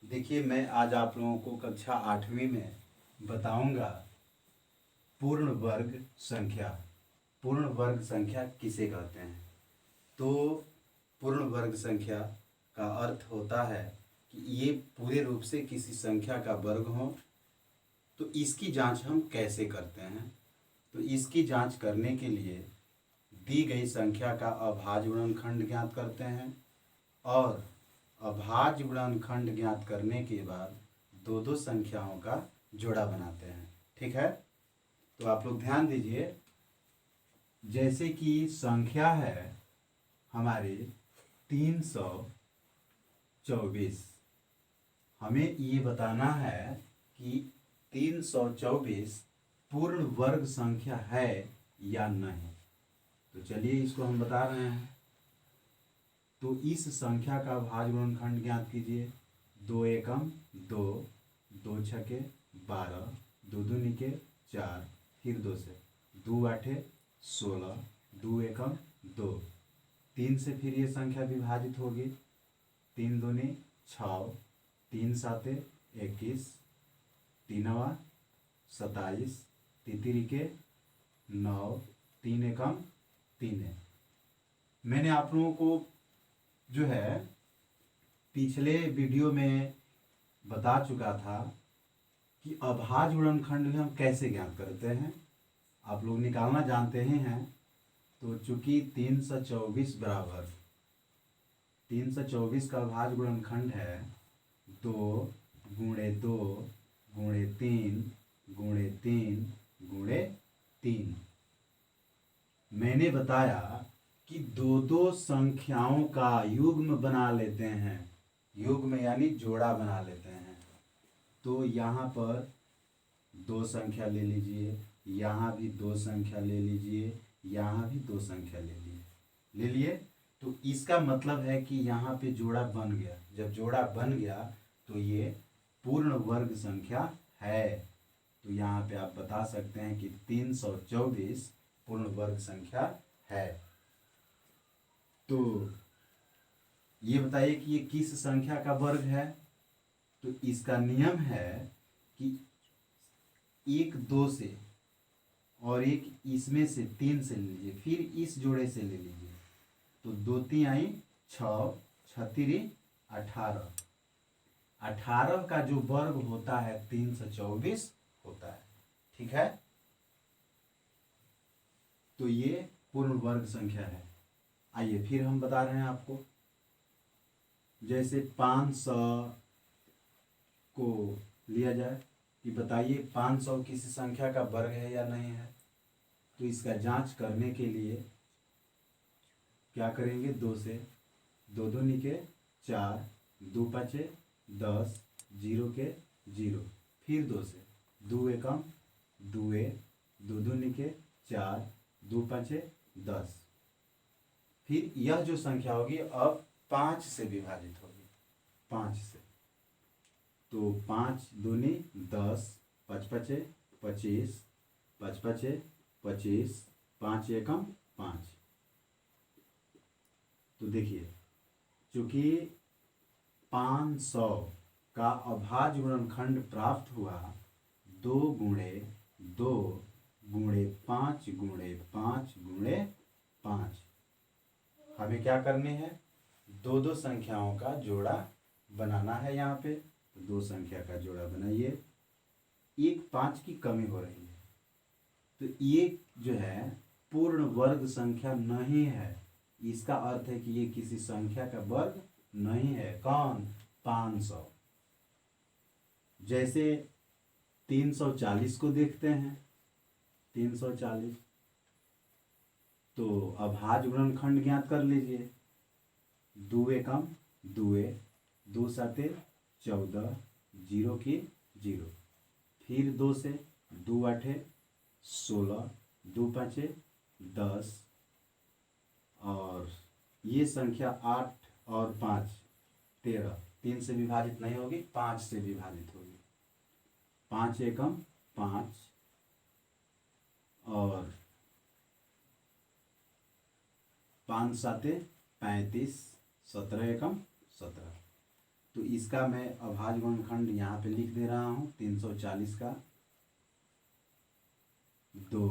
देखिए, मैं आज आप लोगों को कक्षा 8वीं में बताऊंगा पूर्ण वर्ग संख्या। पूर्ण वर्ग संख्या किसे कहते हैं? तो पूर्ण वर्ग संख्या का अर्थ होता है कि ये पूरे रूप से किसी संख्या का वर्ग हो। तो इसकी जांच हम कैसे करते हैं? तो इसकी जांच करने के लिए दी गई संख्या का अभाज्य गुणनखंड ज्ञात करते हैं और अभाज्य गुणनखंड ज्ञात करने के बाद दो दो संख्याओं का जोड़ा बनाते हैं। ठीक है, तो आप लोग ध्यान दीजिए। जैसे कि संख्या है हमारी 324, हमें ये बताना है कि 324 पूर्ण वर्ग संख्या है या नहीं। तो चलिए इसको हम बता रहे हैं। तो इस संख्या का भाज्य गुणनखंड ज्ञात कीजिए। 2 एकम 2, 2 छके 12, 2 दूनी 4, फिर 2 से 2 आठे 16, 2 एकम 2। 3 से फिर ये संख्या विभाजित होगी। 3 दूनी 6, 3 साते 21, 3 27, तितिरी के 9, 3 एकम 3 है। मैंने आप लोगों को जो है पिछले वीडियो में बता चुका था कि अभाज्य गुणनखंड हम कैसे ज्ञात करते हैं। आप लोग निकालना जानते ही हैं। तो चूंकि 324 बराबर 324 का अभाज्य गुणनखंड है 2 गुणे 2 गुणे 3 गुणे 3 गुणे 3। मैंने बताया कि दो दो संख्याओं का युग्म बना लेते हैं। युग्म यानी जोड़ा बना लेते हैं। तो यहाँ पर 2 संख्या ले लीजिए, यहाँ भी 2 संख्या ले लीजिए, यहाँ भी 2 संख्या ले लिए। तो इसका मतलब है कि यहाँ पे जोड़ा बन गया। जब जोड़ा बन गया तो ये पूर्ण वर्ग संख्या है। तो यहाँ पे आप बता सकते हैं कि 324 पूर्ण वर्ग संख्या है। तो ये बताइए कि ये किस संख्या का वर्ग है? तो इसका नियम है कि 1 2 से और एक इसमें से 3 से ले लीजिए, फिर इस जोड़े से ले लीजिए। तो 2 3 आई 6, 6 18। 18 का जो वर्ग होता है 324 होता है। ठीक है, तो ये पूर्ण वर्ग संख्या है। आइए फिर हम बता रहे हैं आपको। जैसे 500 को लिया जाए कि बताइए 500 किसी संख्या का वर्ग है या नहीं है। तो इसका जांच करने के लिए क्या करेंगे? 2 से 2 दूनी 4, 2 पाँचे 10, 0 के 0, फिर 2 से 2 एकम 2, 2 दूनी 4, 2 पाँचे 10। फिर यह जो संख्या होगी अब 5 से विभाजित होगी। 5 से तो 5 दूनी 10, 5 पाँचे 25, 5 पाँचे 25, 5 एकम 5। तो देखिए, चूंकि 500 का अभाज्य गुणनखंड प्राप्त हुआ 2 गुणे 2 गुणे 5 गुणे 5 गुणे 5। हमें क्या करने हैं? दो दो संख्याओं का जोड़ा बनाना है। यहाँ पे तो 2 संख्या का जोड़ा बनाइए। एक 5 की कमी हो रही है, तो ये जो है पूर्ण वर्ग संख्या नहीं है। इसका अर्थ है कि ये किसी संख्या का वर्ग नहीं है। कौन? 500। जैसे 340 को देखते हैं। 340 तो अभाज्य गुणनखंड ज्ञात कर लीजिए। 2 एकम 2, 2 साते 14, 0 की 0, फिर 2 से 2 आठे 16, 2 पाँचे 10, और ये संख्या 8 और 5 13। 3 से विभाजित नहीं होगी, 5 से विभाजित होगी। 5 एकम 5 और 5 साते 35, 17 एकम 17। तो इसका मैं अभाज्य गुणनखंड यहाँ पे लिख दे रहा हूँ 340 का 2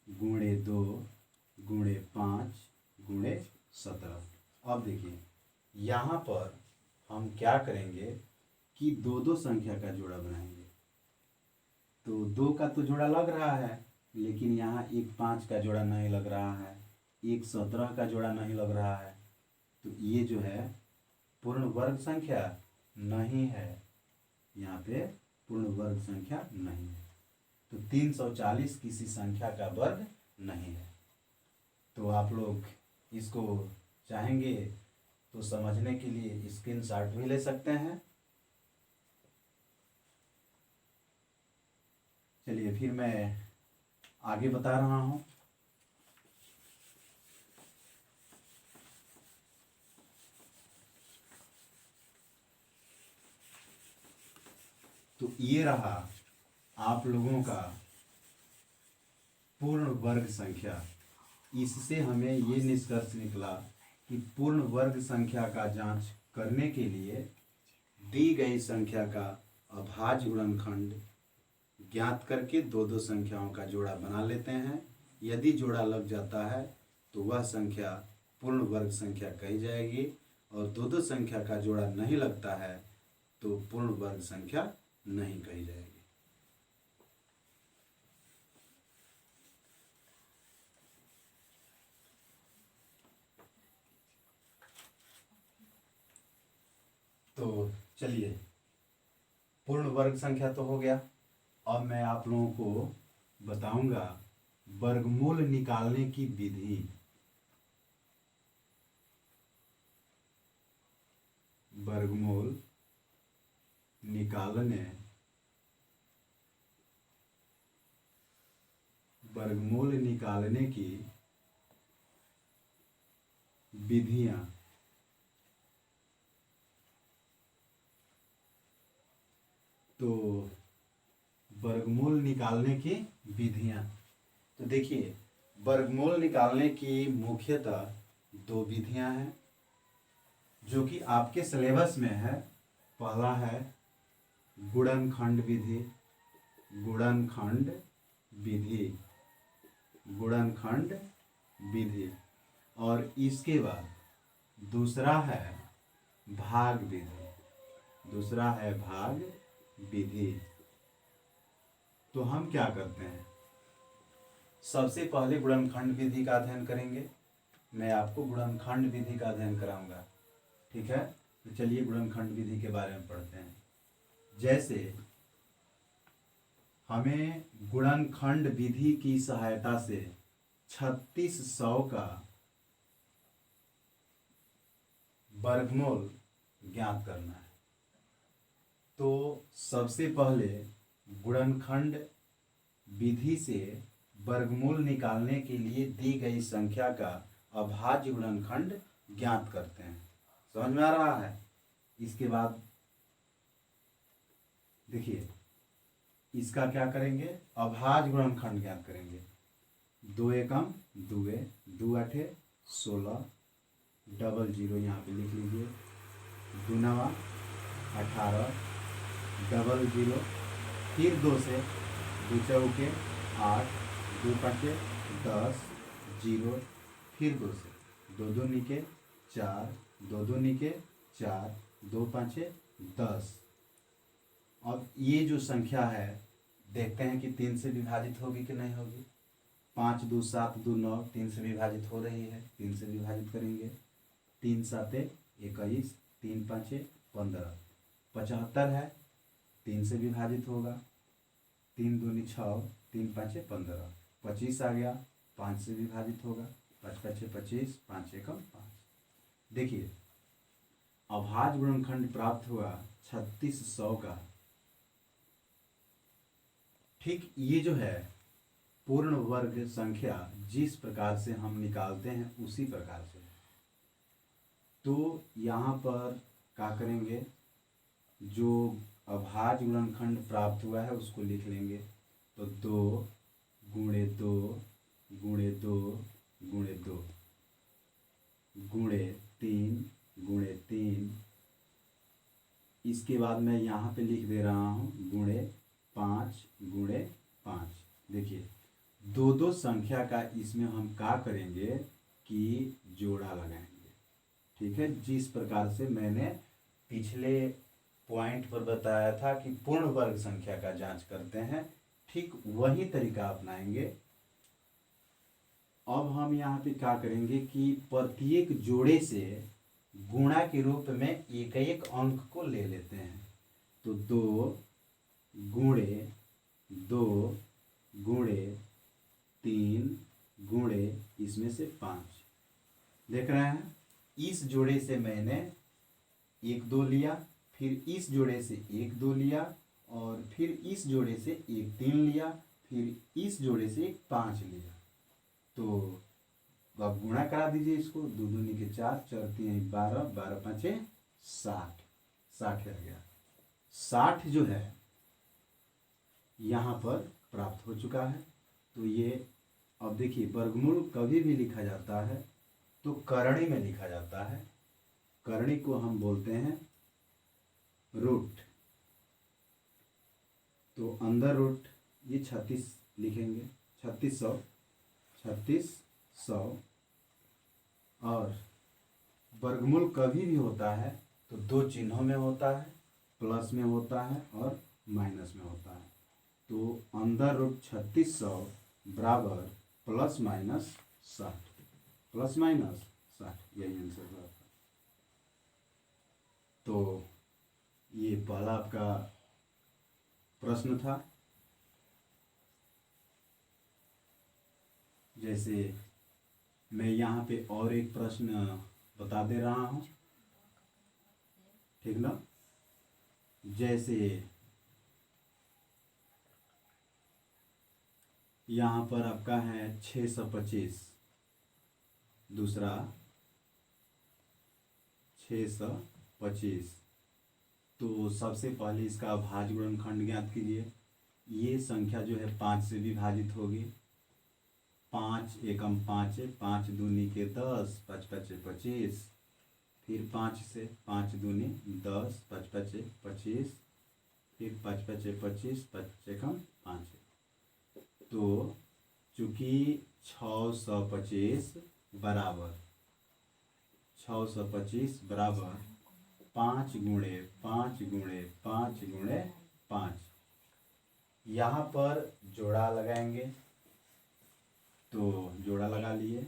गुणे 2 गुणे 5 गुणे 17। अब देखिए यहाँ पर हम क्या करेंगे कि दो दो संख्या का जोड़ा बनाएंगे। तो 2 का तो जोड़ा लग रहा है, लेकिन यहाँ एक 5 का जोड़ा नहीं लग रहा है, एक 17 का जोड़ा नहीं लग रहा है। तो ये जो है पूर्ण वर्ग संख्या नहीं है, यहाँ पे पूर्ण वर्ग संख्या नहीं है। तो 340 किसी संख्या का वर्ग नहीं है। तो आप लोग इसको चाहेंगे तो समझने के लिए स्क्रीनशॉट भी ले सकते हैं। चलिए फिर मैं आगे बता रहा हूँ। तो ये रहा आप लोगों का पूर्ण वर्ग संख्या। इससे हमें ये निष्कर्ष निकला कि पूर्ण वर्ग संख्या का जांच करने के लिए दी गई संख्या का अभाज्य गुणनखंड ज्ञात करके दो दो संख्याओं का जोड़ा बना लेते हैं। यदि जोड़ा लग जाता है तो वह संख्या पूर्ण वर्ग संख्या कही जाएगी, और दो दो संख्या का जोड़ा नहीं लगता है तो पूर्ण वर्ग संख्या नहीं कही जाएगी। तो चलिए पूर्ण वर्ग संख्या तो हो गया। अब मैं आप लोगों को बताऊंगा वर्गमूल निकालने की विधि। वर्गमूल निकालने की विधियां। तो वर्गमूल निकालने की विधियां, तो देखिए वर्गमूल निकालने की मुख्यतः दो विधियां हैं जो कि आपके सिलेबस में है। पहला है गुणनखंड विधि, गुणनखंड विधि, गुणनखंड विधि, और इसके बाद दूसरा है भाग विधि, दूसरा है भाग विधि। तो हम क्या करते हैं, सबसे पहले गुणनखंड विधि का अध्ययन करेंगे। मैं आपको गुणनखंड विधि का अध्ययन कराऊंगा, ठीक है। तो चलिए गुणनखंड विधि के बारे में पढ़ते हैं। जैसे हमें गुणनखंड विधि की सहायता से 3600 का वर्गमूल ज्ञात करना है। तो सबसे पहले गुणनखंड विधि से वर्गमूल निकालने के लिए दी गई संख्या का अभाज्य गुणनखंड ज्ञात करते हैं। समझ में आ रहा है। इसके बाद देखिए इसका क्या करेंगे, अभाज्य गुणनखंड ज्ञात करेंगे। 2 एकम 2, 2 आठे 16, डबल जीरो यहाँ पे लिख लीजिए, 2 नवा 18, डबल जीरो, फिर 2 से 2 चौके 8, 2 पाँचे 10, जीरो, फिर 2 से 2 2 निके 4, 2 2 निके 4, 2 पाँचे 10। अब ये जो संख्या है देखते हैं कि 3 से विभाजित होगी कि नहीं होगी। 5 2 7 2 9, 3 से विभाजित हो रही है, 3 से विभाजित करेंगे। 3 7 21, 3 5 15, 75 है, 3 से विभाजित होगा। 3 दूनी 6, 3 5 15, 25 आ गया, 5 से विभाजित होगा। 5 5 25, 5 एकम 5। देखिए अभाज्य गुणनखंड प्राप्त हुआ 3600 का। ठीक ये जो है पूर्ण वर्ग संख्या जिस प्रकार से हम निकालते हैं उसी प्रकार से। तो यहाँ पर क्या करेंगे, जो अभाज्य गुणनखंड प्राप्त हुआ है उसको लिख लेंगे। तो 2 गुणे 2 गुणे 2 गुणे 2 गुणे 3 गुणे 3 इसके बाद मैं यहाँ पे लिख दे रहा हूँ गुणे 5 गुणे 5। देखिए दो दो संख्या का इसमें हम क्या करेंगे कि जोड़ा लगाएंगे। ठीक है, जिस प्रकार से मैंने पिछले पॉइंट पर बताया था कि पूर्ण वर्ग संख्या का जांच करते हैं, ठीक वही तरीका अपनाएंगे। अब हम यहाँ पे क्या करेंगे कि प्रत्येक जोड़े से गुणा के रूप में एक एक अंक को ले लेते हैं। तो 2 गुणे 2 गुणे 3 गुणे इसमें से 5। देख रहे हैं, इस जोड़े से मैंने 1 2 लिया, फिर इस जोड़े से 1 2 लिया, और फिर इस जोड़े से 1 3 लिया, फिर इस जोड़े से 1 5 लिया। तो अब गुणा करा दीजिए इसको, 2 दूनी के 4, 4 3 12, 12 5 60, 60 आ गया। 60 जो है यहाँ पर प्राप्त हो चुका है। तो ये अब देखिए, वर्गमूल कभी भी लिखा जाता है तो करणी में लिखा जाता है। करणी को हम बोलते हैं रूट। तो अंदर रूट ये 36 लिखेंगे, 3600। और वर्गमूल कभी भी होता है तो 2 चिन्हों में होता है, प्लस में होता है और माइनस में होता है। तो अंदर रूट 3600 बराबर प्लस माइनस 60, प्लस माइनस 60, यही आंसर हुआ। तो ये पहला आपका प्रश्न था। जैसे मैं यहाँ पे और एक प्रश्न बता दे रहा हूँ, ठीक ना। जैसे यहाँ पर आपका है 625, दूसरा 625। तो सबसे पहले इसका भाज्य गुणनखंड ज्ञात कीजिए। ये संख्या जो है 5 से विभाजित होगी। 5 एकम 5 है, 5 दूनी के 10, 5 5 25, फिर 5 से 5 दूनी 10, 5 5 25, फिर 5 5 25, 5 एकम 5। तो चूंकि 625 बराबर 5 गुणे 5 गुणे 5 गुणे 5, यहाँ पर जोड़ा लगाएंगे। तो जोड़ा लगा लिए,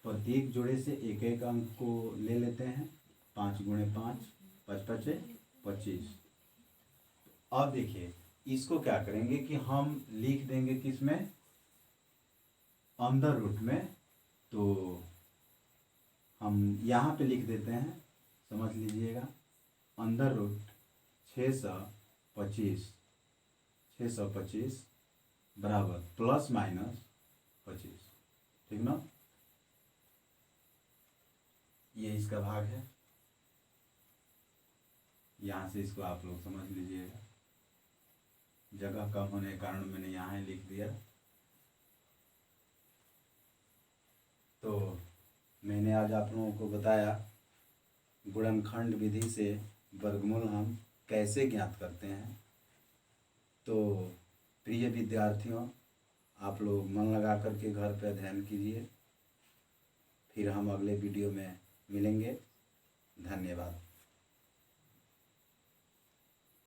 प्रत्येक जोड़े से एक एक अंक को ले लेते हैं। 5 गुणे 5, 5 5 25। अब देखिए इसको क्या करेंगे कि हम लिख देंगे किसमें, अंदर रूट में। तो हम यहाँ पे लिख देते हैं, समझ लीजिएगा, अंदर रूट 625 बराबर प्लस माइनस 25, ठीक ना। ये इसका भाग है, यहाँ से इसको आप लोग समझ लीजिएगा। जगह कम होने के कारण मैंने यहाँ ही लिख दिया। तो मैंने आज आप लोगों को बताया गुणनखंड विधि से वर्गमूल हम कैसे ज्ञात करते हैं। तो प्रिय विद्यार्थियों, आप लोग मन लगा करके घर पे अध्ययन कीजिए। फिर हम अगले वीडियो में मिलेंगे। धन्यवाद।